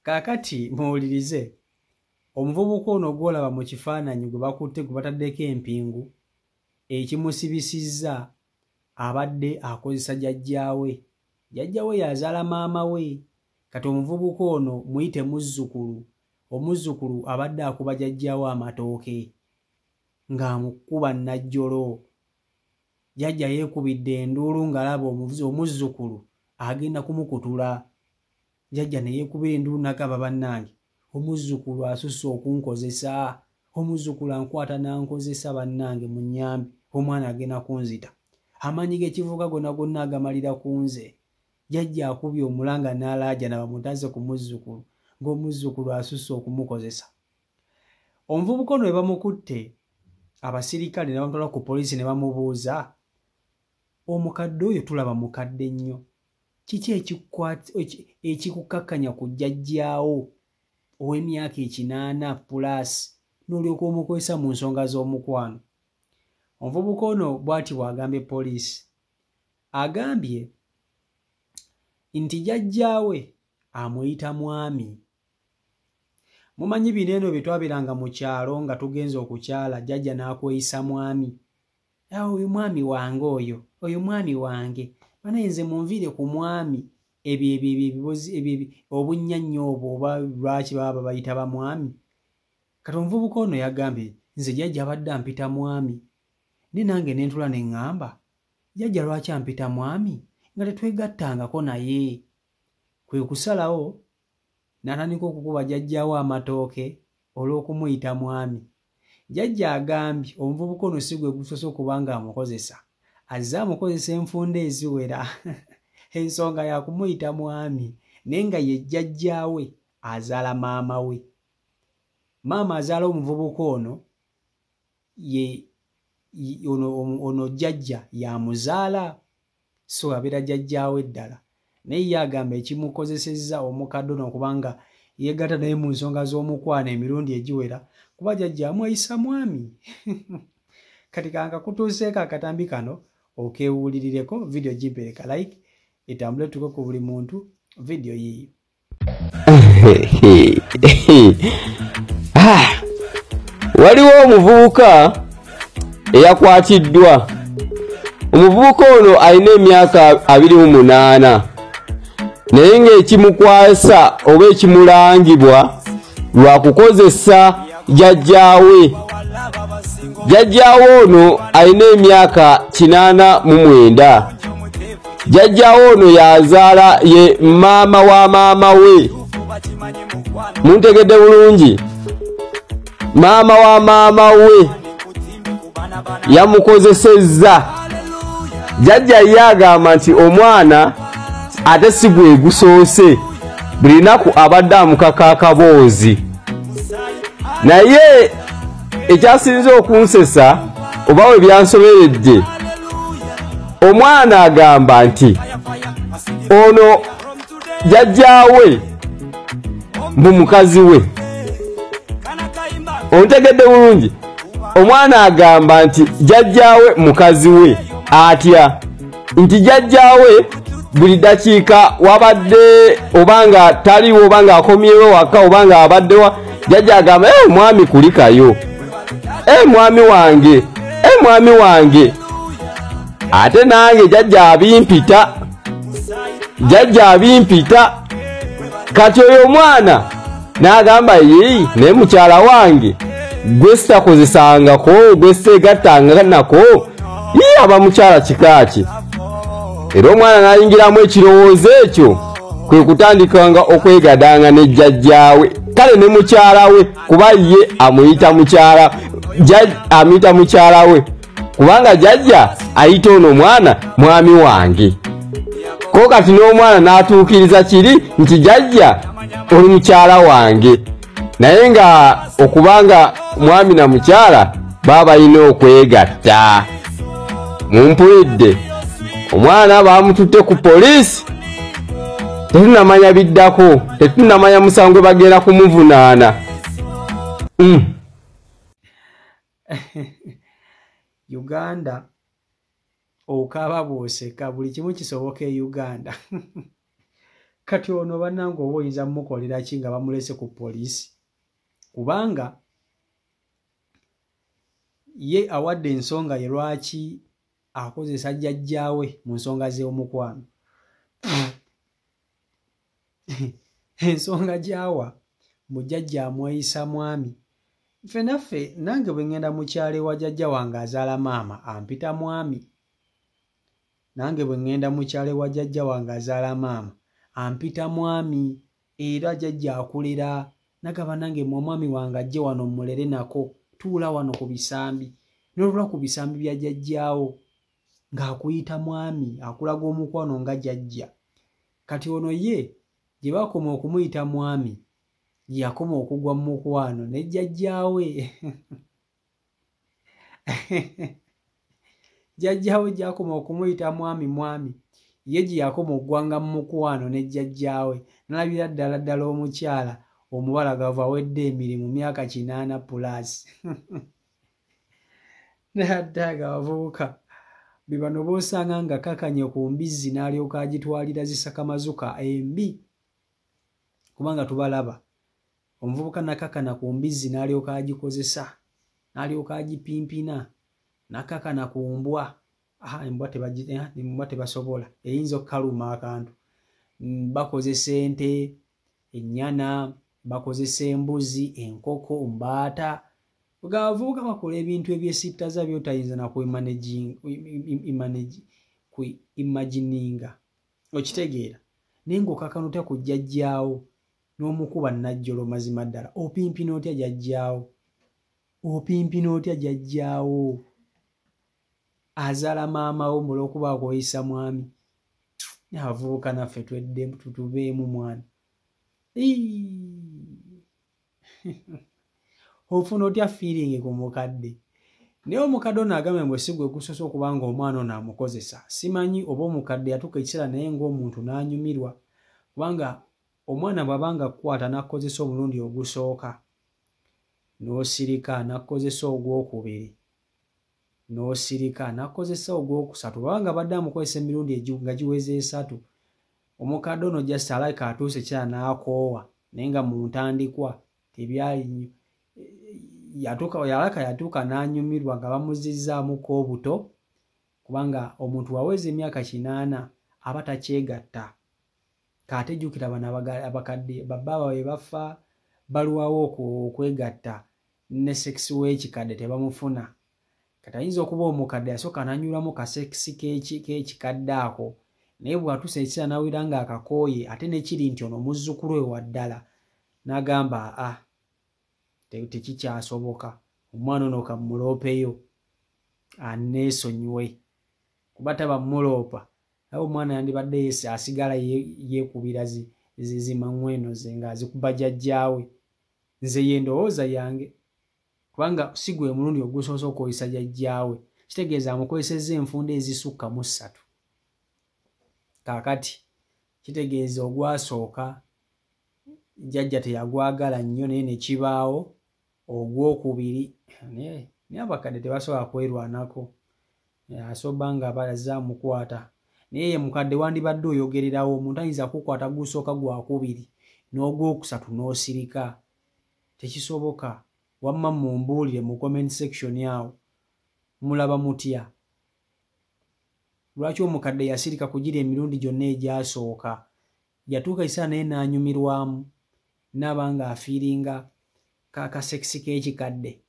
Kakati muwulirize omuvubuka ono gwolaba mu kifaananyi gwe bakutte gwe bataddeko empingu ekimusibisizza abadde akozesa jjajjaawe. Jjajjaawe yazaala maama we. Kati omuvubuka ono muyite muzzukulu. Omuzzukulu abadde akuba jjajjaawe amatooke ng'amukuba najjolo. Jjajja yeekubidde enduulu ng'alaba omuzzukulu agenda kumukutula. Jjajja ne yeekubira enduulu n'agamba bannange omuzzukulu asusse okunkozesa. Omuzzukulu ankwata n'ankozesa bannange mu nnyambi. Omwana agenda kunzita. Amaanyi g'ekivuga gonna gonna agamalira ku nze. Jjajja akubye omulanga n'alaaja na bamutaze ku muzzukulu ng'omuzzukulu asusse okumukozesa. Omuvubuka ono we bamukutte abasirikale ne bamutwala ku poliisi ne bamubuuza, omukadde oyo tulaba mukadde nnyo, kiki ekikukakkanya ku jjajjaawo ow'emyaka 80 pulaasi n'olyoka omukozesa mu nsonga z'omukwano? Omuvubuka ono bw'ati bw'agambye poliisi. Agambye nti jjajjaawe amuyita mwami. Mumanyi bino eno bye twabiranga mu kyalo nga tugenza okukyala jjajja n'akweyisa mwami. Oyo mwami wange oyo mwami wange. Banaye nze munviire ku mwami. Ebyo obunnya nnyo obwo oba lwaki baba bayita ba mwami. Kati omuvubuka ono yagambye nze jjajja abadde ampita mwami. Ne nange ne ntula ne ŋŋamba jjajja lwaki ampita mwami nga tetwegattangako naye. Kwe kusalawo n'atandika okukuba jjajjaawo amatooke olw'okumuyita mwami. Jjajja agambye omuvubuka ono si gwe gusoose okuba ng'amukozesa, azze amukozesa enfunda eziwera ensonga ya kumuyita mwami, naye nga ye jjajjaawe azaala maama we. Maama azaala omuvubuka ono ono jjajja yamuzaala, so abeera jjajjaawe ddala. Naye ye agamba ekimukozesezza omukadde ono okubanga yeegatta naye mu nsonga z'omukwano emirundi egiwera kuba jjajja amweyisa mwami. Kati kanga kutuuseeko akatambi kano okeewulirireko, vidiyo gibereka like etambule tuko ku buli muntu vidiyo yiyo. Waliwo omuvubuka eyakwatiddwa. Omuvubuka ono alina emyaka 28 naye ng'ekimukwasa oba ekimulangibwa lwa kukozesa jjajjaawe. Jjajjaawe ono alina emyaka 89. Jjajjaawe ono yazaala ye maama wa maama we. Muntegedde bulungi? Maama wa maama we yamukozesezza. Jjajja ye agamba nti omwana ate si gwe gusoose, buli lunaku abadde amukaka akaboozi. Naye ekyasinze okunsesa oba we byansoberedde, omwana agamba nti ono jjajjaawe mbu mukazi we. Ontegedde bulungi? Omwana agamba nti jjajjaawe mukazi we atya nti jjajjaawe buli dakiika wabadde obanga taliwo obanga akomyewo waka obanga abaddewa, jjajja agamba mwami kulikayo, mwami wange, mwami wange. Ate nange jjajja abimpita. Kati oyo omwana n'agamba yeyi naye mukyala wange gwe sitakozesangako, gwe seegattanga nako, aba mukyala kikaaki. Era omwana n'ayingiramu ekirowoozo ekyo, kwe kutandikanga okwegadanga ne jjajjaawe. Kale ne mukyala we, kuba ye amuyita mukyala we, kubanga jjajja ayita ono omwana mwami wange. Ko kati n'omwana n'atuukiriza kiri nti jjajja oli mukyala wange. Naye nga okubanga mwami na mukyala baba balina okwegatta. Mumpulidde? Omwana bamututte ku poliisi. Tetunamanya biddako, tetunamanya musango bagenda kumuvunaana. Uganda okaaba bw'oseka, buli kimu kisoboka e Uganda. kati ono bannange oba oyinza mukolera ki nga bamulese ku poliisi kubanga ye awadde ensonga ye lwaki akozesa jjajjaawe mu nsonga z'omukwano. Ensonga gy'awa mujjajja amweyisa mwami. Ffe naffe nange bwe ŋŋenda mu kyalo ewa jjajja wange azaala maama ampita mwami. Nange bwe ŋŋenda mu kyalo ewa jjajja wange azaala maama ampita mwami era jjajja akulira. Nagamba nange mmwe omwami wange ajje wano mmulere nako tuula wano ku bisambi n'olula ku bisambi bya jjajjaawo ng'akuyita mwami akulaga omukwano nga jjajja. Kati ono ye gye baakoma okumuyita mwami yakoma okugwa mu mukwano ne jjajjaawe. Jjajjaawe gy'akoma okumuyita mwami ye gye yakoma okugwanga mu mukwano ne jjajjaawe. Nalabira ddala omukyala omubalagavu awedde emirimu myaka 8+. Naddanga abavubuka be bano b'osanga nga kakanye ku mbizzi n'alyoka agitwalira zisakamazuka embi kubanga tubalaba. Omuvubuka nakakana ku mbizzi n'alyoka agikozesa n'alyoka agipimpina nakakana ku mbwa. Embwa tebasobola eyinza okkaluma akantu. Bakozesa ente, ennyana, bakozesa embuzi, enkoko, mbaata. Abavubuka bakola ebintu ebyesittaza by'otayinza na imagininga. Okitegeera naye ng'okakanuta ku jjajjaawo n'omukuba najjolo mazima ddala opimpina otya jjajjaawo? Opimpina otya jjajjaawo? Azaala maama wo olw'okuba akweyisa mwami. Abavubuka naffe tubeemu mwana. Ofuna otya feeling ku mukadde? Naye omukadde ono agambye mbwe si gwe gusoose okubanga omwana ono amukozesa. Simanyi oba omukadde yatuuka ekiseera naye ng'omuntu n'anyumirwa kubanga omwana bw'abanga akukwata n'akkozesa omulundi ogusooka n'osirika n'akkozesa ogwokubiri n'osirika n'akkozesa ogwokusatu bw'abanga badde amukozesa emirundi nga giweze 3 omukadde ono just alabika atuuse ekiseera n'akoowa naye nga mu ntandikwa tebyali yatuuka n'anyumirwa nga bamuzizzaamuko obuto kubanga omuntu waweza emyaka 8 aba takyegatta. Kate jjukira bano abakadde babbaaba bwe bafa balwawo okwegatta ne sekisi w'ekikadde tebamufuna. Kati ayinza okuba omukadde yasooka n'anyulamu kasekisi k'ekikadde ako naye bw'atuusa ekiseera n'awira ng'akakooye ate nekiri nti ono muzzukulu we wa ddala n'agamba tekikyasoboka omwana ono kamuloopeyo anneesonyiwe kuba taba muloopa naye omwana yandibadde asigala yeekubira zimangweno ze ng'azikuba jjajjaawe. Nze ye ndowooza yange kubanga si gwe mulundi ogusoose okweyisa jjajjaawe kitegeeza amukozesezza enfunda ezisukka mu 3. Kaakati kitegeeza ogwasooka jjajja teyagwagala nnyo naye ne kibaawo ogwokubiri naye abakadde tebasobola kwerwanako. Asoba nga bazze amukwata naye ye mukadde wandibadde oyogererawo omuntu ayinza kukwata gusooka gwakubiri n'ogwokusatu n'osirika. Tekisoboka. Wamma mumbuulire mu comment section awo mulaba mutya? Lwaki omukadde yasirika kugira emirundi gyonna egyasooka yatuuka ekiseera naye n'anyumirwamu n'abanga afiiringa kasekisi k'ekikadde.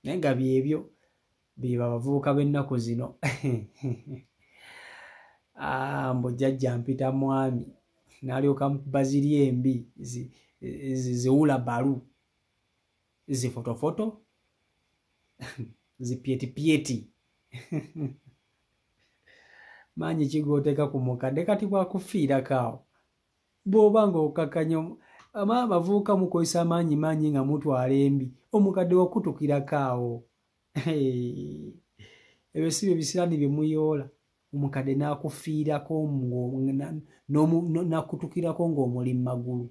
Naye nga byebyo bye abavubuka b'ennaku zino. Mbu jjajja mpita mwami n'alyoka baziri embi ziwula balu zifotofoto zipietipieti. Maanyi kigooteeka ku mukadde kati bwakufiirako awo bw'oba ng'okakanya abavubuka mukozesa maanyi nga mutwala embi omukadde wakutukirako awo. Ebyo si bye bisiraani bye muyoola omukadde n'akufiirako n'akutukirako ng'omuli mu magulu.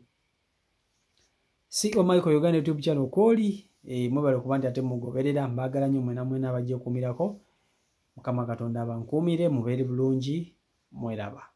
Si Michael Uganda YouTube channel kooli mwebale okuba nti ate mugoberera. Mbaagala nnyo mwena mwena abajja okumirako. Mukama Katonda abankuumire mubeere bulungi mweraba.